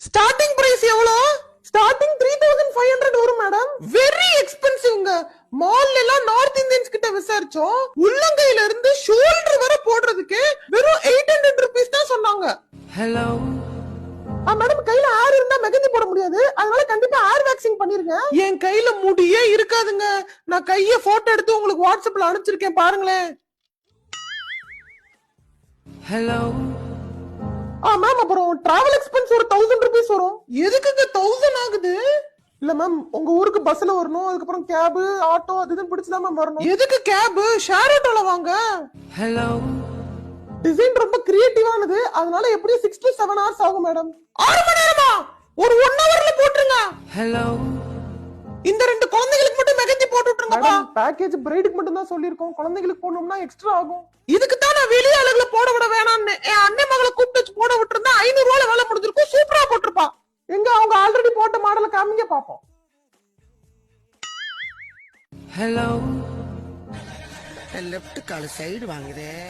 Starting price எவ்வளவு? Starting 3500 வரும் madam. Very எக்ஸ்பென்சிவ்ங்க. மால்ல எல்லாம் நார்த் இந்தியன்ஸ் கிட்ட விசாரிச்சோம், உள்ளங்கையில இருந்து ஷோல்டர் வரை போடுறதுக்கு வெறும் 800 rupees தான் சொன்னாங்க. ஹலோ மேடம், கையில ஹேர் இருந்தா மெஹந்தி போட முடியாது, அதனால கண்டிப்பா ஹேர் வேக்சிங் பண்ணிருங்க. என் கையில முடியே இருக்காதுங்க. நான் கைய போட்டோ எடுத்து உங்களுக்கு வாட்ஸ்அப்ல அனுப்பிச்சிருக்கேன், பாருங்களேன். ஹலோ மேம், அப்புறம் டிராவல் எக்ஸ்பென்ஸ் ஒரு 1000 rupees வரும். எதுக்குங்க 1000 ஆகுது? இல்ல மேம், உங்க ஊருக்கு பஸ்ல வரணும், அதுக்கப்புறம் கேப் ஆட்டோ அது இதுன்னு பிடிச்சதான் மேம் வரணும். எதுக்கு கேப்? ஷேர் ஆட்டோல வாங்க. ஹலோ டிசைன் ரொம்ப கிரியேட்டிவானது, அதனால எப்படியும் 6 to 7 hours ஆகும் மேடம். 6 மணி நேரமா? ஒரு 1 hourல போட்டுருங்க. ஹலோ இந்த 2 குழந்தைகளுக்கு மட்டும் மெஹந்தி போட்டு விட்டுருங்கப்பா. பேக்கேஜ் பிரைடுக்கு மட்டும் தான் சொல்லிருக்கோம், குழந்தைகளுக்கு போடணும்னா எக்ஸ்ட்ரா ஆகும். இதுக்கு தான் நான் வெளிய ஆளுகளை போட விட வேணாம்னு என் அண்ணன் மகளை கூப்பிட்டு வச்சு போட விட்டுருந்தா 500 ரூபாய் வேலை முடிஞ்சிருக்கும், சூப்பரா போட்டிருப்பா. எங்க அவங்க ஆல்ரெடி போட்ட மாடலை காமிங்க பாப்போம். ஹலோ லெஃப்ட் கால் சைடு வாங்குறேன்.